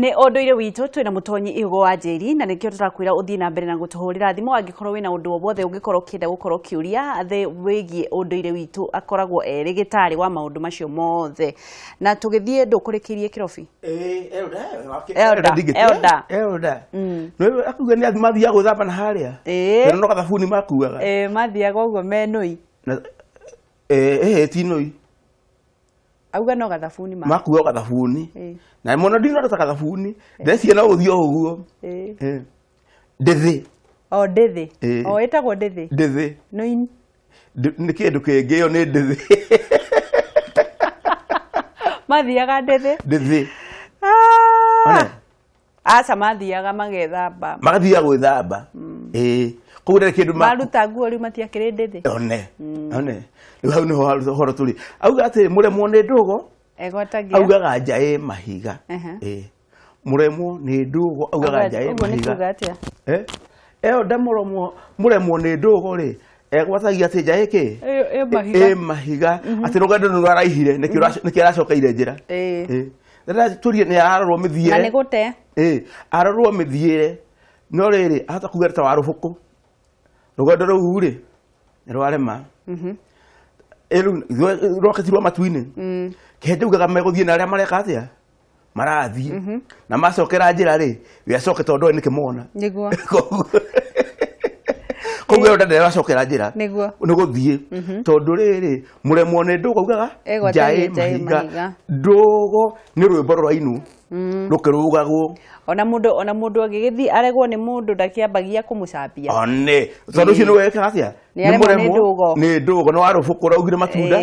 Nĩ ũndũire witũ twĩna mũtonyi Ihugo wa Njeri na nĩkĩo tũrakwĩra ũthiĩ na mbere na gũtũhũrĩra thimũ angĩkorwo wĩna ũndũ o wothe ũngĩkorwo ũkĩenda gũkorwo ũkĩũria wĩgiĩ ũndũire witũ akoragwo rĩgĩtarĩ wa maũndũ macio mothe na tũgĩthiĩ ndũkũrĩkĩrie kĩrobi Elda no akuga nĩ mathiaga gwĩthamba na harĩa no gathabuni makuaga mathiaga ũguo menũi ti nũi auga no gathabuni makuo gathabuni na mũno ndino ta gathabuni ndeciria no ũthio ũguo ndithi ndithi ĩtagwo ndithi nũi nĩ kĩndũ kĩngĩ yo nĩ ndithi mathiaga ndithi aca mathiaga magethamba magathiaga gwĩthamba kũu nĩ kĩndũ maruta nguo rĩu matiakĩrĩ ndithi one rĩu hau nĩho horo tũrĩ auga atĩ mũremwo nĩ ndũgo augaga nja mahiga mũremwo nĩ ndũgo augaga nja mahiga Elda mũremwo nĩ ndũgo rĩ egwatagia atĩ nja ĩkĩ mahiga atĩ rũgendo nĩ rwaraihire nĩkĩo aracokeire njĩra tũrie nĩ ararorwo mĩthiĩre na nĩ gũte ararorwo mĩthiĩre no rĩrĩ ahota kuga ta wa rũbũkũ rũgendo rũu rĩ nĩ rwarema rwaketirwo matu-inĩ kĩhĩnda ugaga megũthiĩ na arĩa mareka atĩa marathiĩ na macokera njĩra rĩ we acoke tondũ nĩ kĩmona koguo Elda ndaracokera njĩra nĩ gũthiĩ tondũ rĩrĩ mũremwo nĩ ndũgo ugaga nja mahiga ndũgo nĩ rwĩmbo rũrainwo rũkĩrũgagwo ona mũndũ agĩgĩthiĩ aregwo nĩ mũndũ ndakĩambagia kũmũcambia one tondũ ũcio nĩ weka atĩa nĩ mũremwo nĩ ndũgo nĩ warũbũkũ raugire matunda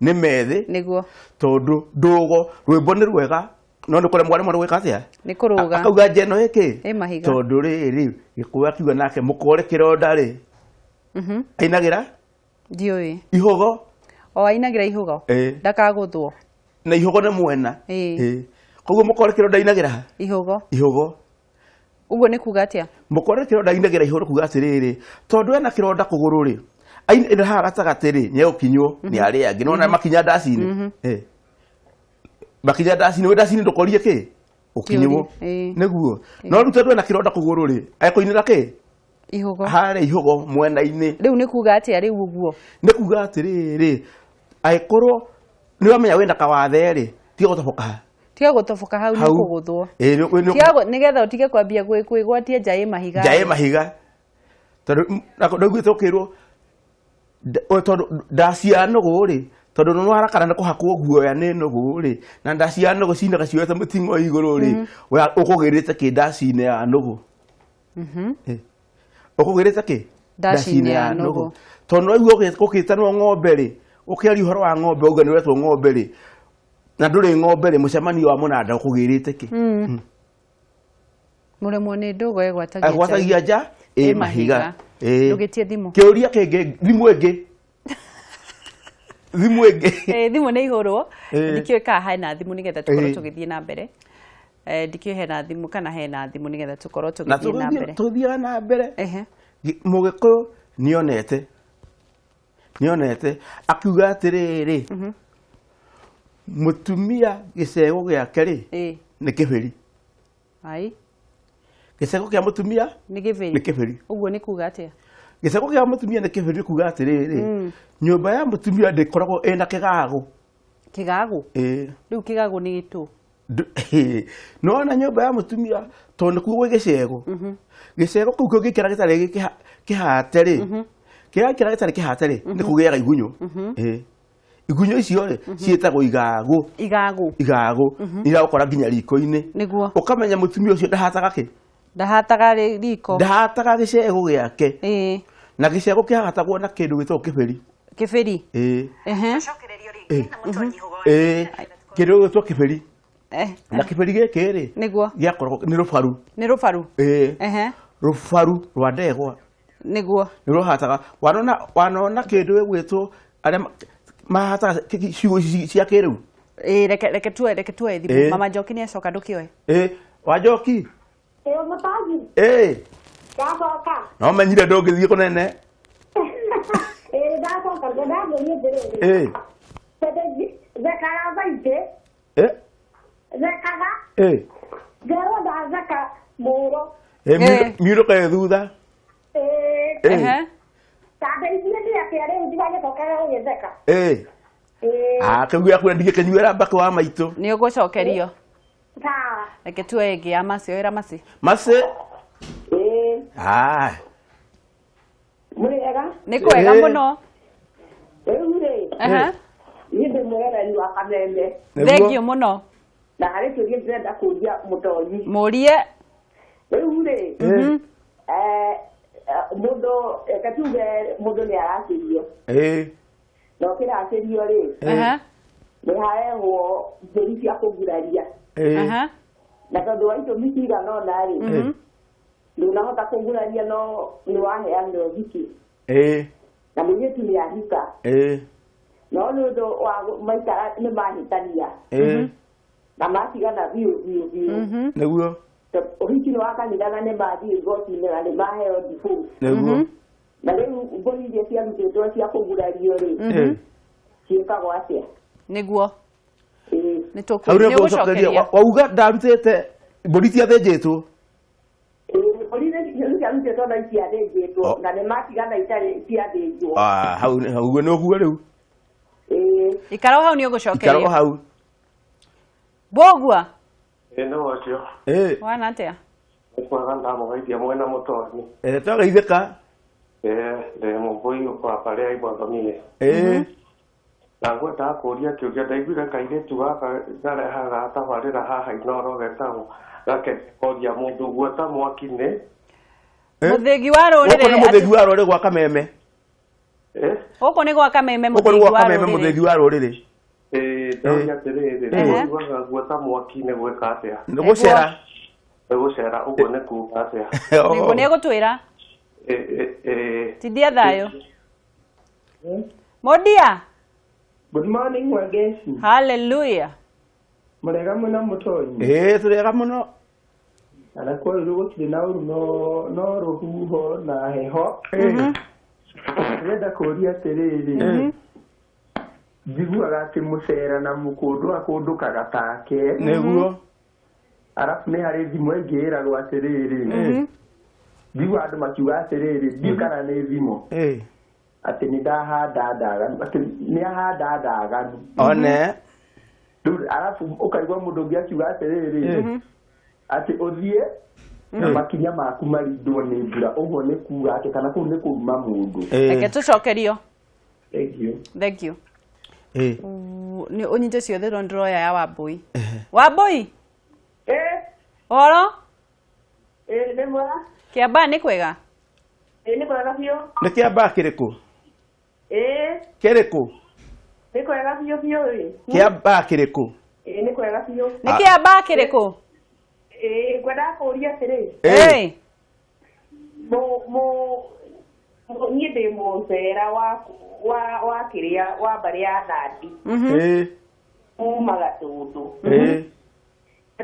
nĩ methĩ nĩguo tondũ ndũgo rwĩmbo nĩ rwega no nĩ kũremwo aremwo gwĩka atĩa nĩ kũrũga akauga nja ĩno ĩkĩ tondũ rĩrĩ gĩkũyũ akiuga nake mũkore kĩronda rĩ ainagĩra ndiũĩ Ihugo ainagĩra Ihugo ndakagũthwo na Ihugo nĩ mwena koguo mũkore kĩronda ainagĩra Ihugo ũguo nĩ kuga atĩa mũkore kĩronda ainagĩra Ihugo kuga atĩrĩrĩ tondũ ena kĩronda kũgũrũ rĩ ainĩ haha gatagatĩ rĩ nĩ ũkinywo nĩ arĩa angĩ nona makinya ndaci-inĩ makinya ndaci-inĩ we ndaci-inĩ ndũkorie kĩ ũkinywo nĩguo no rĩu tondũ ena kĩronda kũgũrũ rĩ ekũinĩra kĩ Ihugo harĩa Ihugo mwena-inĩ rĩu nĩ kuga atĩa rĩu ũguo nĩ kuga atĩrĩrĩ angĩkorwo nĩ wamenya wĩna kawathe rĩ tiga gũtoboka hau nĩ kũgũthwo nĩgetha ũtige kwambia kwĩgwatia nja mahiga tondũ ndaugĩte ũkĩrwo tondũ ndaci ya nũgũ rĩ tondũ nĩ warakana nĩ kũhakwo guoya nĩ nũgũ rĩ na ndaci ya nũgũ cinaga cioete mũting'o igũrũ rĩ ũkũgĩrĩte kĩ ndaci-inĩ ya nũgũ ũkũgĩrĩte kĩ ndaci-inĩ ya nũgũ tondũ ũguo ũkĩtanwo ng'ombe rĩ ũkĩaria ũhoro wa ng'ombe uga nĩ ũretwo ng'ombe rĩ na ndũrĩ ng'ombe rĩ mũcemanio wa mũnanda ũkũgĩrĩte kĩ mũremwo nĩ ndũgo egwatagia nja mahiga ndũgĩtie thimũ kĩũria kĩngĩ thimũ ĩngĩ thimũ nĩ ihũrwo ndikĩũĩ kana hena thimũ nĩgetha tũkorwo tũgĩthiĩ na mbere ndikĩũĩ hena thimũ kana hena thimũ nĩgetha tũkorwo tũgĩthiĩ na mbere tũthiaga na mbere mũgĩkũyũ nĩonete akiuga atĩrĩrĩ mũtumia gĩcego gĩake rĩ nĩ kĩbĩri gĩcego kĩa mũtumia nĩ kĩbĩri ũguo nĩ kuga atĩa gĩcego kĩa mũtumia nĩ kĩbĩri kuga atĩrĩrĩ nyũmba ya mũtumia ndĩkoragwo ĩna kĩgagũ rĩu kĩgagũ nĩ gĩtũ nona nyũmba ya mũtumia tondũ nĩkuo gwĩ gĩcego kĩu kĩngĩkĩra gĩtarĩ kĩhate rĩ kĩrakĩra gĩtarĩ kĩhate rĩ nĩ kũgĩaga igunyũ igunyũ icio rĩ ciĩtagwo igagũ iragũkora nginya riko-inĩ ũkamenya mũtumia ũcio ndahataga riko ndahataga gĩcego gĩake na gĩcego kĩhagatagwo na kĩndũ gĩtagwo kĩbĩri kĩndũ gĩtagwo kĩbĩri na kĩbĩri gĩkĩ rĩ gĩakoragwo nĩ rũbaru rwa ndegwa nĩ rũhataga wanona kĩndũ gĩgwĩtwo arĩa mahataga ciugo cia kĩrĩu reke tuoe thimũ mama Njoki nĩ acoka ndũkĩoe wa Njoki no menyire ndũngĩthiĩ kũnene Ngero ndazaka mũro. Miuro kae thutha. Tanda icio ndia rĩu ndigagĩcokaga gũgĩtheka. Kĩguo yakuna ndigĩkĩnyuĩra mbaka wa maitũ. Nĩ ũgũcokerio. Sawa. Reke tuoye ĩngĩ ya Maci, oera Maci. Maci. Mwega. Nĩ kwega mũno. Rĩu rĩ. Niĩ ndĩ mwĩroreri wa Kameme. Thengiũ mũno. Na harĩ kĩũria ndĩrenda kũria mũtonyi. Mũrie. Rĩu rĩ. Mũndũ nĩ aracĩrio. Na ũkĩracĩrio rĩ. Nĩ harehwo mbũri cia kũguraria. Na tondũ wa itũmi cigana ũna rĩ. Ndũnahota kũguraria no nĩ waheanwo thiki. Na mũirĩtu nĩ ahika. No nĩ ũndũ wa maikara nĩ mahĩtania. Na matigana biũ. Nĩguo. Ũhiki nĩ wa kanitha na nĩ mathiĩ igoti-inĩ na nĩ maheo divorce. Nĩguo. Na rĩu mbũri iria ciarutĩtwo cia kũgurario rĩ. Ciĩkagwo atĩa? Nĩguo. Hau nĩ ũgũcokeria. Wauga ndarutĩte mbũri ciathĩnjĩtwo. Mbũri nĩ ciarutĩtwo na iciathĩnjĩtwo na nĩ matigana itarĩ ciathĩnjwo. Hau nĩ ũguo rĩu. Ikara hau nĩ ũgũcokerio. Ikara hau. Bogua. No wacio. Wana atĩa? Nĩkwaga ndamũgeithia mwena mũtonyi. Twageithĩka. Ndĩ mũmbũi kwa parĩa igwathomire. Na ngwendaga kũria kĩũria ndaiguire kairĩtu gaka garehaga tabarĩra haha Inooro getagwo gakekoria mũndũ guota mwaki-inĩ. Mũthĩgi wa rũrĩrĩ. Gũkũ nĩ mũthĩgi wa rũrĩrĩ gwa Kameme. Gũkũ nĩ gwa Kameme mũthĩgi wa rũrĩrĩ. Gũkũ nĩ gwa Kameme mũthĩgi wa rũrĩrĩ. Ndauria atĩrĩrĩ, mũiguaga guota mwaki-inĩ gwĩka atĩa? Nĩ gũcera. Nĩ gũcera, ũguo nĩ kuuga atĩa? Nĩguo nĩ egũtwĩra. Tindia thayũ. Modia. Good morning, Mwagesi. Hallelujah. Mũrega mũno mũtonyi. Tũrega mũno. Na kwa rĩu gũtirĩ na ũru no rũhuho na heho. Ndĩrenda kũria atĩrĩrĩ. Njiguaga atĩ mũcera na mũkũndũ akũndũkaga take. Nĩguo. Arabu nĩ harĩ thimũ ĩngĩ ĩragwo atĩrĩrĩ. Njigua andũ makiuga atĩrĩrĩ, ndiũ kana nĩ thimũ. Atĩ nĩ ndahanda ndaganu, atĩ nĩ ahanda ndaganu. One. Arabu ũkaigua mũndũ ũngĩ akiuga atĩrĩrĩ. Atĩ ũthiĩ na makinya maku marindwo nĩ mbura. Ũguo nĩ kuuga atĩ kana kũu nĩ kũruma mũndũ. Reke tũcokerio. Thank you. Nĩ ũnyite ciothe ndĩroya ya Wambũi. Wambũi? Ũhoro? Nĩ mwega. Kĩambaa nĩ kwega? Nĩ kwega biũ. Nĩ kĩambaa kĩrĩkũ? Kĩrĩkũ? Nĩ kwega biũ biũ. Kĩambaa kĩrĩkũ? Nĩ kwega biũ. Nĩ kĩambaa kĩrĩkũ? Ngwendaga kũria atĩrĩ. Niĩ ndĩ mũcera wa kĩrĩa wa mbarĩ ya Nandi. Kuma Gatũndũ.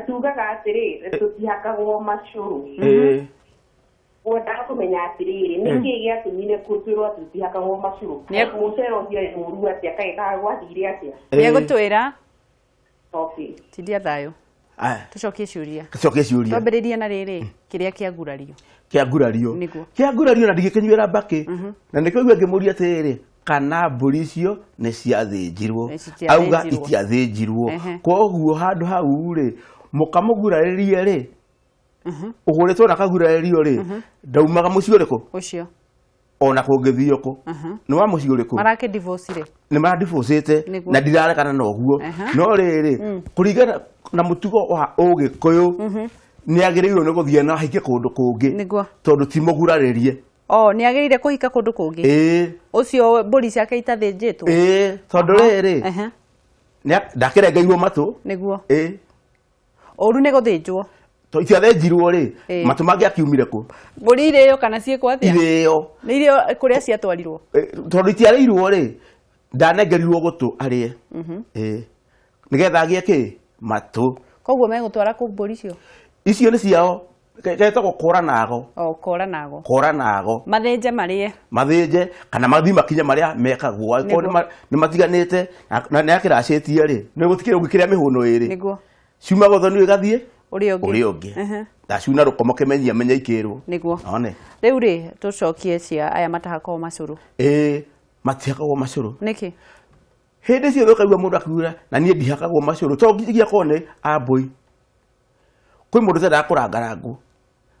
Tugaga atĩrĩrĩ, tũtihakagwo macũrũ. Ngwendaga kũmenya atĩrĩrĩ, nĩ kĩĩ gĩatũmire twĩrwo tũtihakagwo macũrũ? Mũcera ũcio mũru atĩa, kaĩ gwathire atĩa? Nĩ egũtwĩra. Tindia thayũ. Tucokie ciũria. Tucokie ciũria. Twambĩrĩrie na rĩrĩ, kĩrĩa kĩagurario. Kĩagurario. Nĩguo. Kĩagurario na ndigĩkĩnyuĩra mbakĩ. Na nĩkĩo ngĩmũria atĩrĩrĩ, kana mbũri icio nĩ ciathĩnjirwo. Auga itiathĩnjirwo. Koguo handũ hau rĩ, mũkamũgurarĩrie rĩ. Ũgũrĩtwo na kagurarĩrio rĩ. Ndaumaga mũciĩ ũrĩkũ? Ũcio. Ona kũngĩthiĩ kũ. Nĩ wa mũciĩ ũrĩkũ? Marake divorce rĩ. Nĩ maradivorcĩte na ndirarekana na ũguo. No rĩrĩ, kũringana na mũtugo wa Ũgĩkũyũ nĩ agĩrĩirwo nĩ gũthiĩ na ahike kũndũ kũngĩ. Tondũ ti mũgurarĩrie. Nĩ agĩrĩire kũhika kũndũ kũngĩ. Ũcio mbũri ciake itathĩnjĩtwo. Tondũ rĩrĩ ndakĩrengeirwo matũ. Nĩguo. Ũru nĩ gũthĩnjwo. Itiathĩnjirwo rĩ, matũ mangĩ akiumire kũ? Mbũri irĩo kana ciĩkwo atĩa? Irĩo. Nĩ irio kũrĩa ciatwarirwo. Tondũ itiarĩirwo rĩ, ndanengerirwo gũtũ arĩe. Nĩgetha agĩe kĩ? Matũ. Koguo megũtwara kũ mbũri icio? Icio nĩ ciao. Getagwo kũranago. Kũranago. Kũranago. Mathĩnje marĩe. Mathĩnje kana mathi makinya marĩa mekagwo. Nĩ matiganĩte na nĩ akĩracĩtie rĩ. Nĩ gũtikĩrĩ ũngĩkĩrĩa mĩhũno ĩrĩ. Nĩguo. Ciuma gũthoni ĩgathiĩ uria ungi ndacuna rukomo kimenyia menya ikirwo niguo one riu ri tucokie cia aya matahakwo macuru matihakagwo macuru niki hindi ciothe ukaigua mundu akiuga na nie ndihakagwo macuru to nginya kone ambui kwi mundu tenda kurangarangu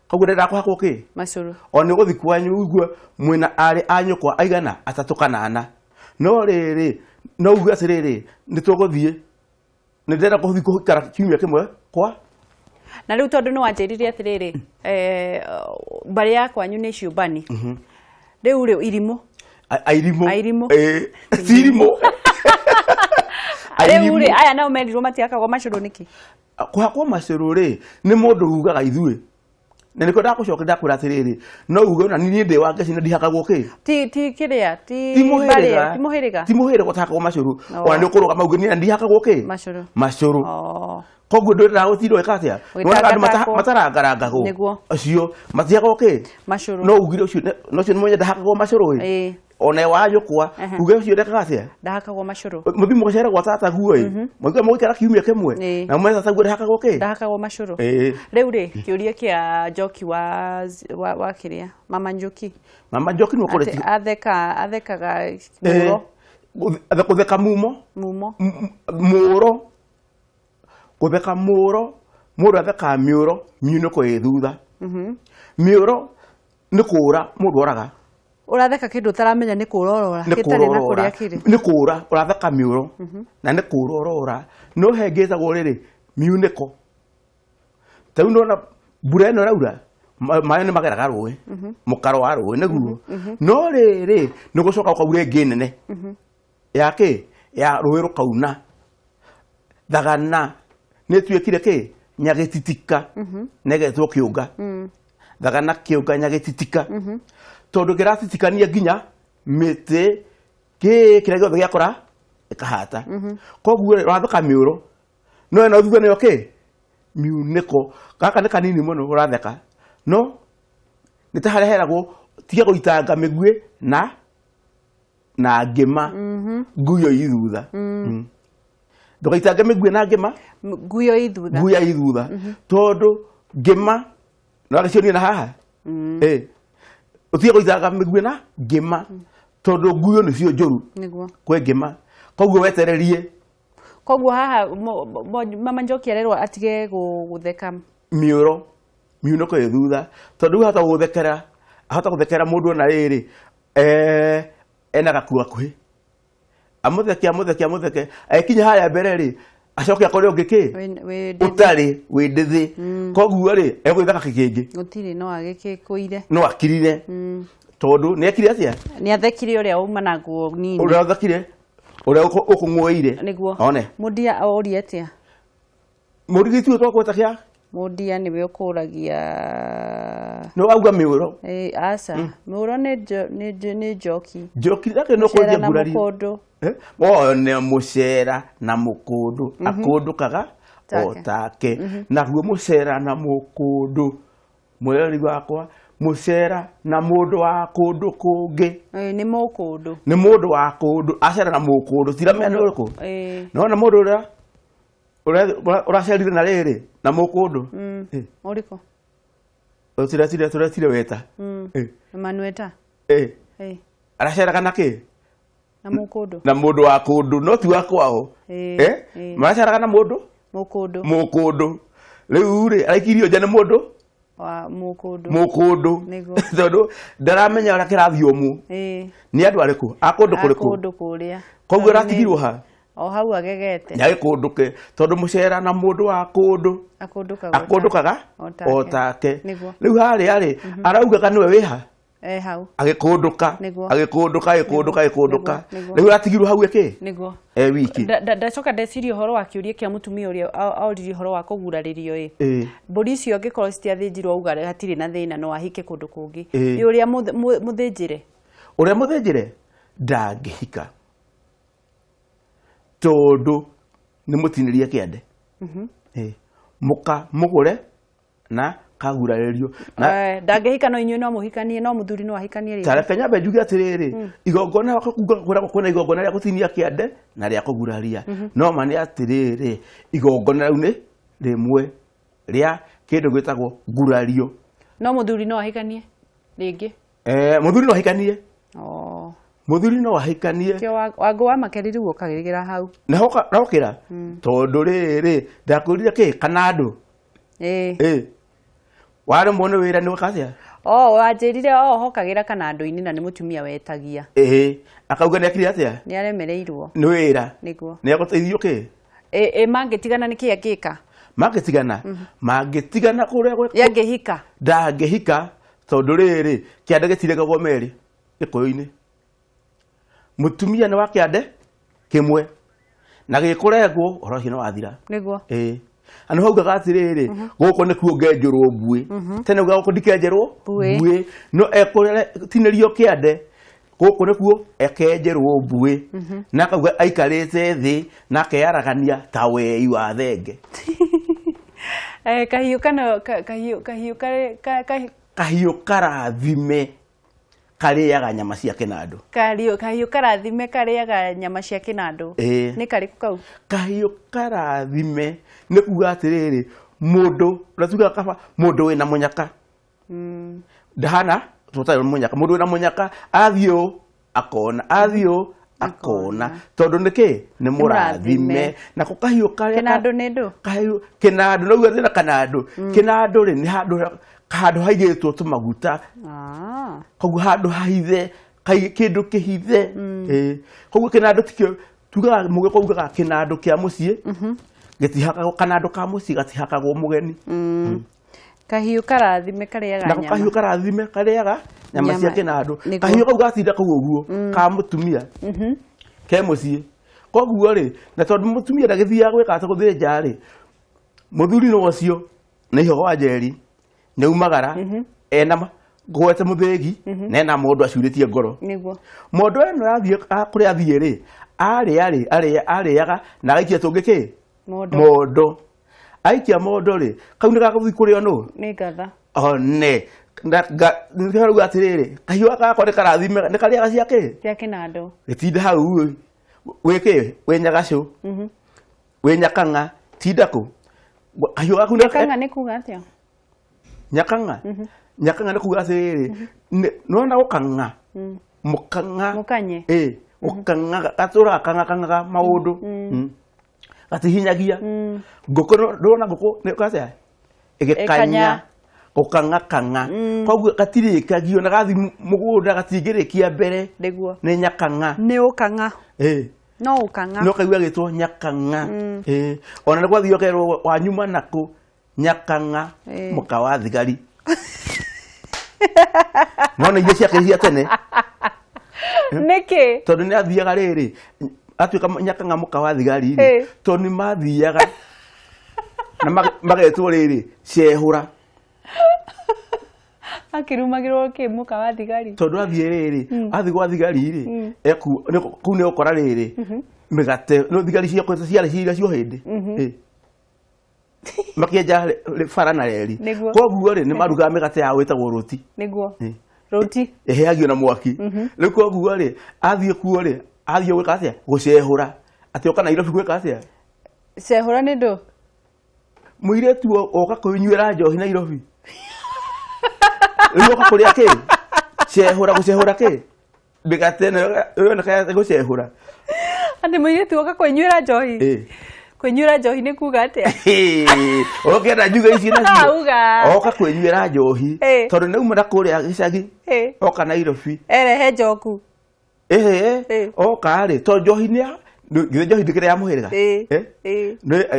koguo ndenda kuhakwo ki macuru oni guthi kwanyu igua mwina ari anyukwa aigana 3 kana 4 no riri no uga atiriri nituguthie ndenda kuthi kuhikara kiumia kimwe kwa na riu tondu no wanjiririe atiriri bari yakwa nyu ni ciumbani riu irimu airimu sirimo riu ri aya nao merirwo matiakagwo macuru niki kuhakwo macuru ri ni mundu ugaga ithuĩ na niko ndakucoka ndakwira atiriri no uge na niĩ ndĩ wa ngeci na ndihakagwo ki ti kiria ti muhiriga gutahakagwo macuru ona nĩ ũkũrũga mauge niĩ ndihakagwo ki macuru koguo ndĩrenda gũtirwo ĩka atĩa nona andũ matarangarangagwo acio matihakagwo ki no ugire ũcio nĩ mwenye ndahakagwo macuru ĩ ona wajukwa uge ucio ndekaga atia ndahakagwo macuru muthi mucere gwa tata guo muge mugikara kiumia kimwe na mwe tata guo ndahakagwo ki ndahakagwo macuru riu ri kiuria kia Njoki wa kiria mama Njoki no kore athekaga muro kutheka muro kutheka muro mundu atheka miuro miuniko ithutha miuro ni kura mundu oraga uratheka kindu taramenya ni kurorora kitari na kuria kiri ni kura uratheka miuro na ni kurorora no hengezagwo riri miuniko tau no na mbura ino raura mayo ni mageraga rũĩ mukaro wa rũĩ niguo no riri ni gucoka ukaure ngi nene yake ya rũĩ rukauna thagana ni tuikire ki nyagititika negetwo kiunga thagana kiunga nyagititika tondu kiratitikania nginya miti kira giothe giakora ikahata koguo uratheka miuro no eno thutha niyo ki miuniko gaka ni kanini muno uratheka no nitahareheragwo tiga guitanga migui na ngima nguyo ithutha ndugaitanga migui na ngima nguyo ithutha tondu ngima no agacionia na haha utiga guitanga migui na ngima tondu nguyo nicio njuru kwe ngima koguo wetererie koguo haha mama Njoki arerwo atige gutheka miuniko ithutha tondu hata guthekera mundu na riri ena gakua kuhi amutheke akinya haya mbere ri acoke akore ungi ki utari wi ndithi koguo ri egwithaka kikingi gutiri no agikikuire no akirire tondu ni akire atia ni athekire uria uma na nguo nini uria athekire uria ukung'oire niguo one mundia ori atia murigitwe twakweta kia mundia niwe ukuragia no auga miuro asa miuro ni Njoki rake no kwendia ngurari ne mucera na mukundu akundukaga otake naguo mucera na mukundu mweri wakwa mucera na mundu wa kundu kungi ni mukundu ni mundu wa kundu acera na mukundu tiramenya uriku nona mundu uracerire na riri na mukundu uriku turetire weta manueta araceraga na ki na mundu wa kundu no ti wa kwao maraceraga na mundu mukundu riu ri araikirio nja ni mundu wa mukundu tondu ndaramenya uria kirathio mu ni andu ariku akundu kuria koguo ratigirwo ha o hau agegete nyagikunduke tondu mucera na mundu wa kundu akundukaga otake riu hari araugaga niwe wiha hau agikunduka riu atigirwo hau eki niguo wiki ndacoka ndeciria uhoro wa kiuria kia mutumia uria auririe uhoro wa kuguraririo mburi icio ngikorwo citiathinjirwo uga hatiri na thina no ahike kundu kungi uria muthinjire ndangihika tondu ni mutinirie kiande muka mugure na kaguraririo na ndangihika no inyuĩ no muhikanie no muthuri no ahikanie ri tare Kenya benjuge atiriri igongona wakakuga kwena igongona ria gutinia kiande na ria kuguraria no mani atiriri igongona riu ni rimwe ria kindu gwitagwo ngurario no muthuri no ahikanie ringi muthuri no ahikanie muthuri no ahikanie kio wangu wa makeri riu ukagirigera hau na ukira tondu riri ndakwirire ki kanandu wari muone wira ni wakacia wanjirire hokagira kanandu-ini na ni mutumia wetagia akauga ni akiri atia ni aremereirwo ni wira niguo ni aguteithio ki mangitigana ni ki agika mangitigana kuria yangihika ndangihika tondu riri kiande gitiregagwo meri gikuyu-ini mutumia ni wa kiande kimwe na gikurengwo horo ucio no wathira niguo ano haugaga atiriri guko ni kuo ngenjerwo mbui tene uga guko ndikenjerwo mbui no ekurere tinirio kiande guko ni kuo ekenjerwo mbui na kauga aikarite thi na kearagania ta wei wa thenge kahiu karathime kariaga nyama cia kinandu kahiu karathime kariaga nyama cia kinandu ni kariku kau kahiu karathime ni kuga atiriri mundu ratuga kaba mundu wina munyaka ndahana tutai munyaka mundu wina munyaka athio akona tondu niki ni murathime na ko kahiu kinandu ni ndu kahiu kinandu no uga thina kanandu kinandu ri ni handu haigitwo tumaguta koguo handu haithe kindu kihithe koguo kinandu tikio tugaga muge koguga kinandu kia mucii gitihakagwo kanandu ka mucii gatihakagwo mugeni kahiu karathime kariaga nyama na kahiu karathime kariaga nyama cia kinandu kahiu kau gatinda kau uguo ka mutumia ke mucii koguo ri na tondu mutumia ndagithiaga gwika ata guthinja ri muthuri no ucio ni higo wa njeri ni umagara ena gwete muthegi nena mundu acuritie ngoro niguo mundu eno yathie kuri athie ri ariaga na aikia tungiki mundu aikia mundu ri kau ni gaguthi kurio nu ni gatha one ngaruga atiriri kahiu gakwa ni karathime ni kariaga ciake cia kinandu gitinda hau wiki winyagacu winyakanga tinda ku kahiu gaku nyakanga ni kuga atia nyakanga nyakanga ni kuga atiriri nona ukanga mukanye ukanga gatura kanga maundu gatihinyagia nguku ndona nguku ni kacia igikanya ukanga koguo gatirikagio na gathi mugunda gatingirikia mbere niguo ni nyakanga ni ukanga no ukanga no kaigua gitwo nyakanga ona niguo thio kerwo wanyuma naku nyakanga muka wa thigari nona iria ciake tene niki tondu ni athiaga riri atuika nyakanga muka wa thigari tondu ni mathiaga na magetwo riri cehura akirumagirwo ki muka wa thigari tondu athie riri athi gwa thigari ri ku ni ukora riri migate no thigari cia kweta ciaria cio hindi makienja bara na reri koguo ri ni maruga migate ya wetagwo roti niguo roti eheagio na mwaki riu koguo ri athie kuo ri athie gwika atia gucehura ati oka Nairobi gwika atia cehura ni ndu muiretu oka kunyuira njohi Nairobi riu oka kuria ki gucehura ki migate na kaya gucehura ati muiretu oka kunyuira njohi kwenyura njohi ni kuga atia okenda njuga ici nacio uga oka kwenyura njohi tondu ni umira kuria gicagi oka Nairobi erehe njoku oka ri to njohi ni githe njohi ndikire ya muhiriga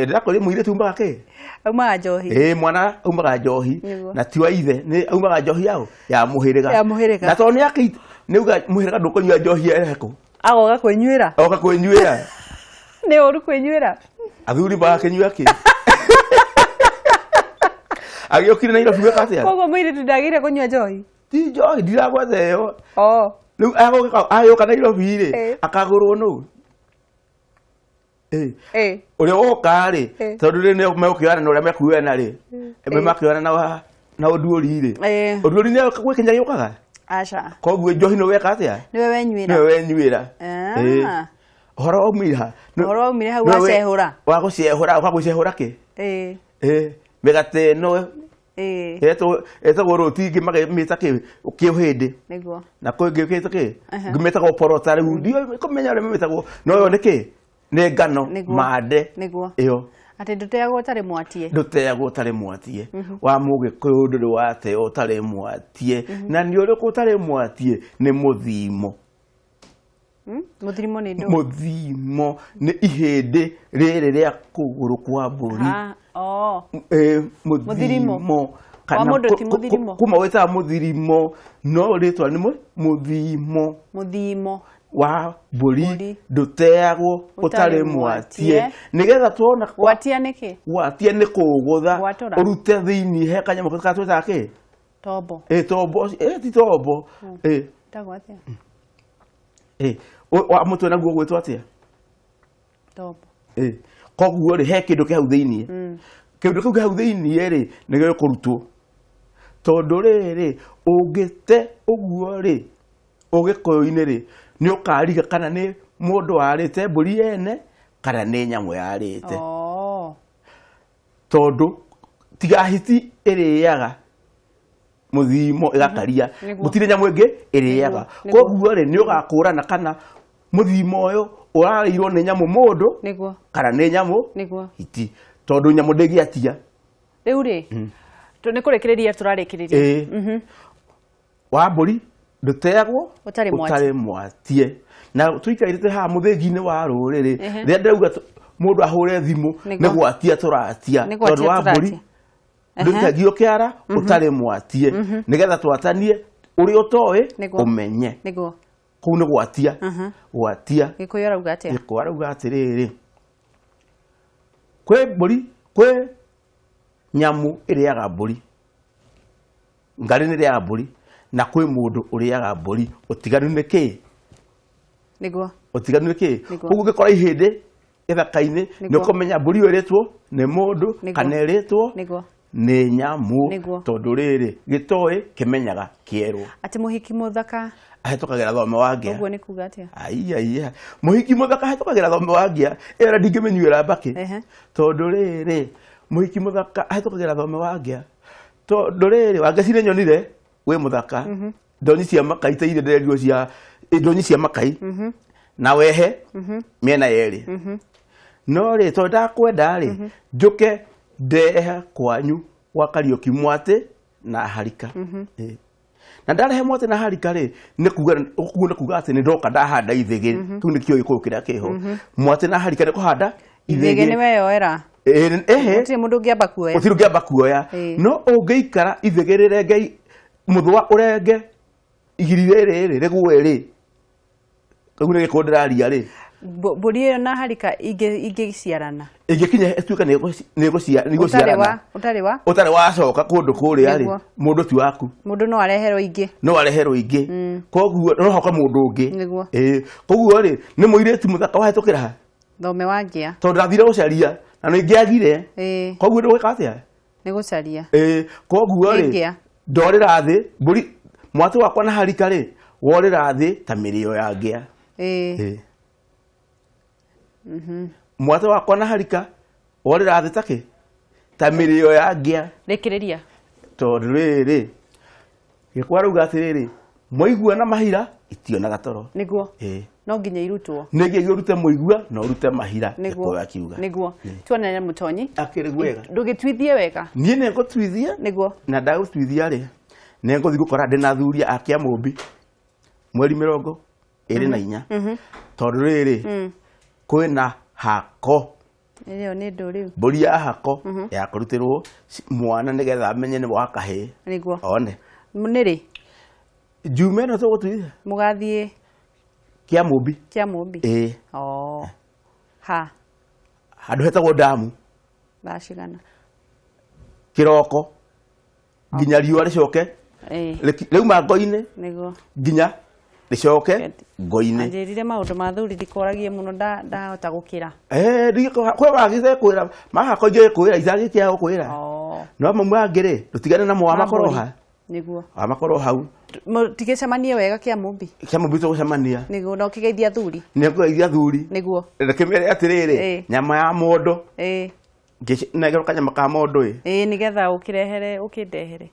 ndakori muire tumbaga ki aumaga njohi mwana aumaga njohi na tiwa ithe ni aumaga njohi yao ya muhiriga na tondu ni akite ni uga muhiriga ndukunyua njohi ereku agoga kwenyura oka kwenyura ni uru kwenyura athuri bakenyua ki agiokire Nairobi gwika atia koguo mwiri ndagire kunyua njohi ti njohi ndiragwetha iyo riu agoka Nairobi ri akagurwo nu uria woka ri tondu ri ni mekioana na uria mekuana ri mekioana na Unduire ri Unduire ni gwikenya yukaga aca koguo njohi no weka atia niwe wenyuira horo umira hau wacehura wagucehura ki mĩgate ĩno etagwo roti ingĩ magĩmĩta kĩũhĩndĩ na kwĩ ingĩ gĩtwo kĩ ngĩmĩtagwo porota rĩu ndiũĩ ũrĩa mĩtagwo no ĩyo nĩkĩ nĩ ngano mande ĩyo atĩ ndũteagwo ũtarĩ mwatie ndũteagwo ũtarĩ mwatie wa mũgĩkũyũ ndũrĩ wateo ũtarĩ mwatie na nĩ ũrĩkũ ũtarĩ mwatie nĩ mũthimo mũthimo nĩ ndũ mũthimo nĩ ihĩndĩ rĩrĩ rĩa kũgũrũ kwa mbũri mũthimo kuma wĩtaga mũthirimo no rĩtwa nĩ mũthimo wa mbũri ndũteagwo ũtarĩ mwatie nĩgetha tuona gwatia nĩkĩ gwatia nĩ kũgũtha ũrute thĩinĩ he kanyamũ twĩtaga kĩ tombo tombo ti tombo tagwatia wa mũtwe naguo gwĩtwo atĩa tombo koguo rĩ he kĩndũ kĩ hau thĩinĩ kĩndũ kĩu kĩ hau thĩinĩ rĩ nĩ gĩkũrutwo tondũ rĩrĩ ũngĩte ũguo rĩ ũgĩkũyũ-inĩ rĩ nĩ ũkariga kana nĩ mũndũ warĩte mbũri yene kana nĩ nyamũ yarĩte tondũ tiga hiti ĩrĩaga mũthimo ĩgakaria gũtirĩ nyamũ ĩngĩ ĩrĩaga koguo rĩ nĩ ũgakũrana kana mũthimo ũyũ ũrarĩirwo nĩ nyamũ mũndũ kana nĩ nyamũ hiti tondũ nyamũ ndĩgĩatia rĩu rĩ nĩ kũrĩkĩrĩria tũrarĩkĩrĩria wa mbũri ndũteagwo ũtarĩ mwatie na tũikarĩte haha mũthĩngi-inĩ wa rũrĩrĩ rĩrĩa ndĩrauga mũndũ ahũre thimũ nĩ gwatia tũratia tondũ wa mbũri ndũtegio kĩara ũtarĩ mwatie nĩgetha twatanie ũrĩa ũtoĩ ũmenye kũu nĩ gwatia gĩkũyũ arauga atĩrĩrĩ kwĩ mbũri kwĩ nyamũ ĩrĩaga mbũri ngarĩ nĩ ĩrĩaga mbũri na kwĩ mũndũ ũrĩaga mbũri ũtiganu nĩ kĩ ũtiganu nĩ kĩ koguo ũngĩkora ihĩndĩ gĩthaka-inĩ nĩ ũkũmenya mbũri ĩyo ĩrĩtwo nĩ mũndũ kana ĩrĩtwo nĩ nyamũ tondũ rĩrĩ gĩtoĩ kĩmenyaga kĩerũ atĩ mũhiki mũthaka ahĩtũkagĩra thome wa ngĩa ũguo nĩ kuga atĩa aiya mũhiki mũthaka ahĩtũkagĩra thome wa ngĩa ĩyo ndingĩmĩnyuĩra mbakĩ tondũ rĩrĩ mũhiki mũthaka ahĩtũkagĩra thome wa ngĩa tondũ rĩrĩ wangeci nyonire wĩ mũthaka ndonyi cia makai ta irĩa ndĩrerirwo cia ndonyi cia makai na wehe mĩena yerĩ no rĩ tondũ ndakwenda rĩ njũke ndeha kwanyu gwa Kariũki mwatĩ na harika na ndarehe mwatĩ na harika rĩ nĩ kuga atĩ nĩ ndoka ndahanda ithĩgĩ kĩu nĩkĩo gĩkũyũ kĩrĩa kĩho mwatĩ na harika nĩ kũhanda ithĩgĩ nĩ weyoera gũtirĩ mũndũ ũngĩamba kuoya gũtirĩ ũngĩamba kuoya no ũngĩikara ithĩgĩ rĩrenge mũthwa ũrenge igiri rĩrĩ rĩgwe rĩ kau nĩ gĩkũyũ ndĩraria rĩ mbũri ĩyo na harika ingĩciarana ingĩkinya ĩtuĩka nĩ gũciarana ũtarĩ wacoka kũndũ kũrĩa rĩ mũndũ ti waku mũndũ no areherwo ingĩ koguo no hoka mũndũ ũngĩ koguo rĩ nĩ mũirĩtu mũthaka wahĩtũkĩra ha thome wa ngĩa tondũ ndathire gũcaria na nĩ ingĩagire koguo ndũgwĩka atĩa nĩ gũcaria koguo rĩ ndorĩra thĩ mbũri mwatĩ wakwa na harika rĩ worĩra thĩ ta mĩrĩo ya ngĩa mwatĩ wakwa na harika worĩra thĩ takĩ ta mĩrĩo ya ngĩa rĩkĩrĩria tondũ rĩrĩ gĩkwa arauga atĩrĩrĩ mũigua na mahira itionaga toro nĩguo no nginya irutwo nĩ nginya ũrute mũigua na ũrute mahira gĩkwa akiuga nĩguo tuonane na mũtonyi akĩrĩ wega ndũgĩtuithie wega niĩ nĩ ngũtuithia nĩguo na ndagũtuithia rĩ nĩ ngũthiĩ gũkora ndĩna thuria akia mũmbi mweri 24 tondũ rĩrĩ kwĩna hako ĩyo nĩ ndũ rĩu mbũri ya hako ya kũrutĩrwo mwana nĩgetha amenye nĩ wa kahĩĩ nĩguo one nĩ rĩ njuma ĩno tũgũtuithia mũgathiĩ kĩa mũmbi ha handũ hetagwo ndamu thaa cigana kĩroko nginya riũa rĩcoke rĩuma ngo-inĩ nginya rĩcoke ngo-inĩ anjĩrire maũndũ ma thuri ndikoragie mũno ndahota gũkĩra kwĩ wagĩte kwĩra mahako ingĩkwĩra itagĩkĩa gũkwĩra no mamwe angĩ-rĩ tũtigane namo wa makoroha nĩguo wa makoro hau tigĩcemanie wega kĩa mũmbi tũgũcemania nĩguo no kĩgeithia thuri nĩ kũgeithia thuri nĩguo reke mere atĩrĩrĩ nyama ya mondo Negero kanya makamo ndoi. Nigetha ukirehere ukindehere.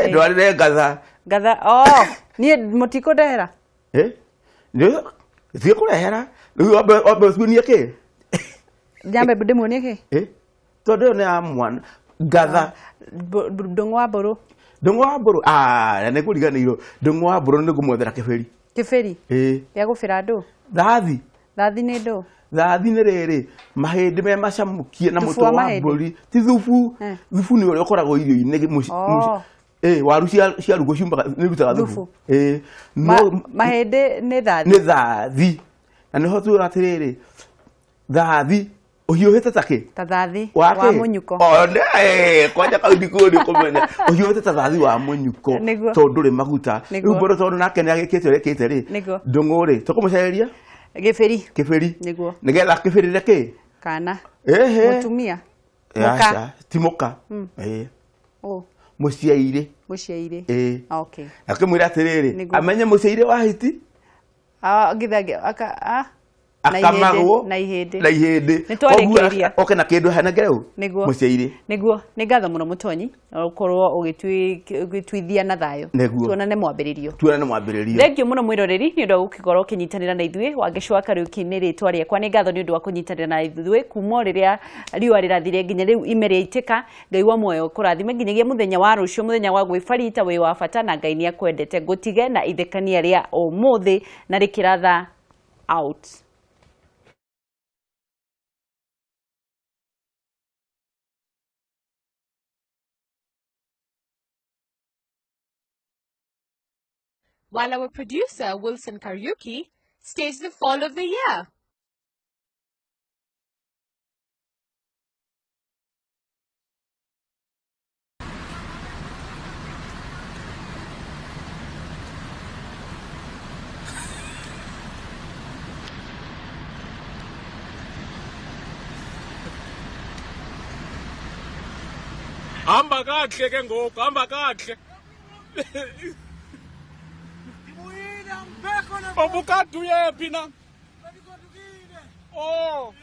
Ndwarire gatha. Gatha nie mutiko ndehera. Ndio. Thie kurehera. Riu obe sunie ke. Jambe ndimuonie ke. Todo ne amwana. Gatha. Ndongwa mburu. Ndongwa mburu. Ne kuriganiro. Ndongwa mburu ni gumwethera kiberi. Kiberi. Ya gufira andu. Thathi. Thathi ni ndu. Thathi nĩ rĩrĩ mahĩndĩ me macamukie na mũtwe wa mbũri ti thubu thubu nĩ ũrĩa ũkoragwo irio-inĩ waru cia rugũ ciumaga nĩ irutaga thubu mahĩndĩ nĩ thathi na nĩho tuoga atĩrĩrĩ thathi ũhiũhĩte ta kĩ ta thathi wa mũnyuko kwanja kau ndikũũrio kũmenya ũhiũhĩte ta thathi wa mũnyuko tondũ ndũrĩ maguta rĩu mbũrũ tondũ nake nĩ agĩkĩte ũrĩa ĩkĩte rĩ ndũng'ũ rĩ tũkũmũcereria Kiberi. Niguo. Nigetha kiberi reke. Kana. Mutumia. Muka. Timoka. Muciaire. Muciaire. Okay. Akimwira atiriri. Amenye muciaire wa hiti. Githage akamagwo na ihindi. Nitwarekereria. Oke na kindu hana ngeu. Muciaire. Niguo. Ni ngatho muno mutonyi ukorwo ugitwithia na thayo. Tuonane mwambiririo. Thank you muno mwiroreri ni undu gukikorwo kinyitanira na ithuĩ wangicwaka riu kini ritwa riakwa ni ngatho ni undu wa kunyitanira na ithuĩ kuma riria riua rirathire nginya riu imeri itika Ngai wa muoyo kurathime nginyagia muthenya wa rucio muthenya wa gwifarita wi wa bata na Ngai ni akwendete gutige na ithekania ria umuthi na rikiratha out. While our producer, Wilson Kariuki, stays the fall of the year. Hamba kahle ke ngoku, hamba kahle. Obukadu yephi na? Oh.